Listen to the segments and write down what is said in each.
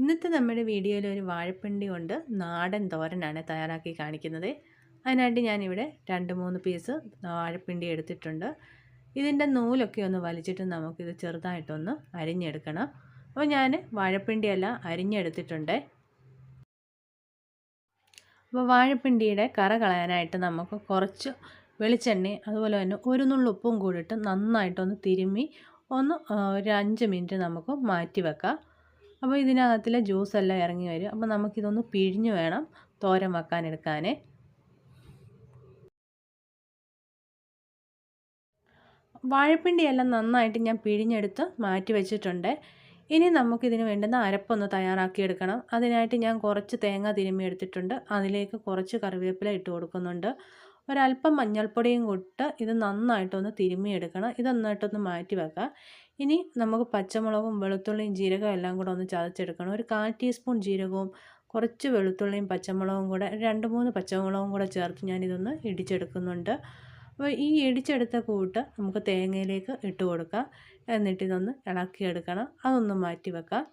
ഇന്നത്തെ നമ്മുടെ വീഡിയോയിൽ ഒരു വാഴപ്പിണ്ടി കൊണ്ട് നാടൻ തോരനാണ് തയ്യാറാക്കി കാണിക്കുന്നത്. അതിനായിട്ട് ഞാനിവിടെ 2-3 പീസ് വാഴപ്പിണ്ടി എടുത്തിട്ടുണ്ട്. ഇതിൻ്റെ നൂലൊക്കെ ഒന്ന് വലിച്ചിട്ട് നമുക്കിത് ചെറുതായിട്ടൊന്ന് അരിഞ്ഞെടുക്കണം. അപ്പോൾ ഞാൻ വാഴപ്പിണ്ടിയെല്ലാം അരിഞ്ഞെടുത്തിട്ടുണ്ട്. അപ്പോൾ വാഴപ്പിണ്ടിയുടെ കറ കളയാനായിട്ട് നമുക്ക് കുറച്ച് വെളിച്ചെണ്ണ അതുപോലെ തന്നെ ഒരു നുള്ളു ഉപ്പും കൂടിയിട്ട് നന്നായിട്ടൊന്ന് തിരുമ്മി ഒരു 5 മിനിറ്റ് നമുക്ക് മാറ്റി വെക്കാം. അപ്പോൾ ഇതിനകത്തിലെ ജ്യൂസെല്ലാം ഇറങ്ങി വരും. അപ്പോൾ നമുക്കിതൊന്ന് പിഴിഞ്ഞ് വേണം തോരൻ വെക്കാൻ. വാഴപ്പിണ്ടിയെല്ലാം നന്നായിട്ട് ഞാൻ പിഴിഞ്ഞെടുത്ത് മാറ്റി വെച്ചിട്ടുണ്ട്. ഇനി നമുക്കിതിന് വേണ്ടുന്ന അരപ്പൊന്ന് തയ്യാറാക്കിയെടുക്കണം. അതിനായിട്ട് ഞാൻ കുറച്ച് തേങ്ങ തിരുമ്മി എടുത്തിട്ടുണ്ട്. അതിലേക്ക് കുറച്ച് കറിവേപ്പില ഇട്ട് കൊടുക്കുന്നുണ്ട്. ഒരല്പം മഞ്ഞൾപ്പൊടിയും ഇട്ട് ഇത് നന്നായിട്ടൊന്ന് തിരുമ്മിയെടുക്കണം. ഇത് നന്നായിട്ടൊന്ന് മാറ്റി വെക്കാം. ഇനി നമുക്ക് പച്ചമുളകും വെളുത്തുള്ളിയും ജീരകവും എല്ലാം കൂടെ ഒന്ന് ചതച്ചെടുക്കണം. ഒരു 1/4 ടീസ്പൂൺ ജീരകവും കുറച്ച് വെളുത്തുള്ളിയും പച്ചമുളകും കൂടെ 2-3 പച്ചമുളകും കൂടെ ചേർത്ത് ഞാനിതൊന്ന് ഇടിച്ചെടുക്കുന്നുണ്ട്. അപ്പോൾ ഈ ഇടിച്ചെടുത്ത കൂട്ട് നമുക്ക് തേങ്ങയിലേക്ക് ഇട്ട് കൊടുക്കാം. എന്നിട്ടിതൊന്ന് ഇളക്കിയെടുക്കണം. അതൊന്ന് മാറ്റി വെക്കാം.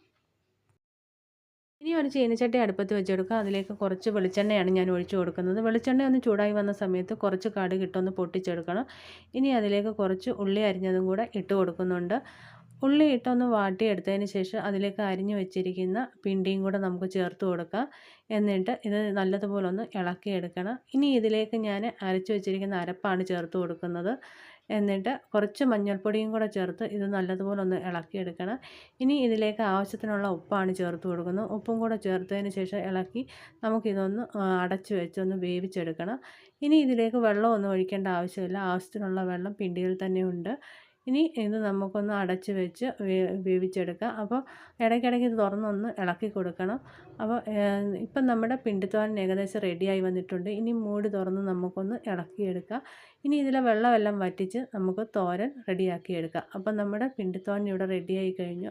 ഇനി ഒരു ചീനച്ചട്ടി അടുപ്പത്ത് വെച്ചെടുക്കുക. അതിലേക്ക് കുറച്ച് വെളിച്ചെണ്ണയാണ് ഞാൻ ഒഴിച്ചു കൊടുക്കുന്നത്. വെളിച്ചെണ്ണ ഒന്ന് ചൂടായി വന്ന സമയത്ത് കുറച്ച് കടുക് ഇട്ടൊന്ന് പൊട്ടിച്ചെടുക്കണം. ഇനി അതിലേക്ക് കുറച്ച് ഉള്ളി അരിഞ്ഞതും കൂടെ ഇട്ട് കൊടുക്കുന്നുണ്ട്. ഉള്ളി ഇട്ടൊന്ന് വാട്ടിയെടുത്തതിന് ശേഷം അതിലേക്ക് അരിഞ്ഞു വെച്ചിരിക്കുന്ന പിണ്ടിയും കൂടെ നമുക്ക് ചേർത്ത് കൊടുക്കാം. എന്നിട്ട് ഇത് നല്ലതുപോലെ ഒന്ന് ഇളക്കിയെടുക്കണം. ഇനി ഇതിലേക്ക് ഞാൻ അരച്ചു വെച്ചിരിക്കുന്ന അരപ്പാണ് ചേർത്ത് കൊടുക്കുന്നത്. എന്നിട്ട് കുറച്ച് മഞ്ഞൾപ്പൊടിയും കൂടെ ചേർത്ത് ഇത് നല്ലതുപോലെ ഒന്ന് ഇളക്കിയെടുക്കണം. ഇനി ഇതിലേക്ക് ആവശ്യത്തിനുള്ള ഉപ്പാണ് ചേർത്ത് കൊടുക്കുന്നത്. ഉപ്പും കൂടെ ചേർത്തതിന് ശേഷം ഇളക്കി നമുക്കിതൊന്ന് അടച്ച് വെച്ചൊന്ന് വേവിച്ചെടുക്കണം. ഇനി ഇതിലേക്ക് വെള്ളമൊന്നും ഒഴിക്കേണ്ട ആവശ്യമില്ല. ആവശ്യത്തിനുള്ള വെള്ളം പിണ്ടിയിൽ തന്നെ ഉണ്ട്. ഇനി ഇത് നമുക്കൊന്ന് അടച്ച് വെച്ച് വേവിച്ചെടുക്കാം. അപ്പോൾ ഇടയ്ക്കിടയ്ക്ക് ഇത് തുറന്നൊന്ന് ഇളക്കി കൊടുക്കണം. അപ്പോൾ ഇപ്പം നമ്മുടെ പിണ്ടിത്തോരൻ ഏകദേശം റെഡിയായി വന്നിട്ടുണ്ട്. ഇനി മൂടി തുറന്ന് നമുക്കൊന്ന് ഇളക്കിയെടുക്കാം. ഇനി ഇതിലെ വെള്ളമെല്ലാം വറ്റിച്ച് നമുക്ക് തോരൻ റെഡിയാക്കിയെടുക്കാം. അപ്പം നമ്മുടെ പിണ്ടിത്തോരൻ ഇവിടെ റെഡിയായി കഴിഞ്ഞു.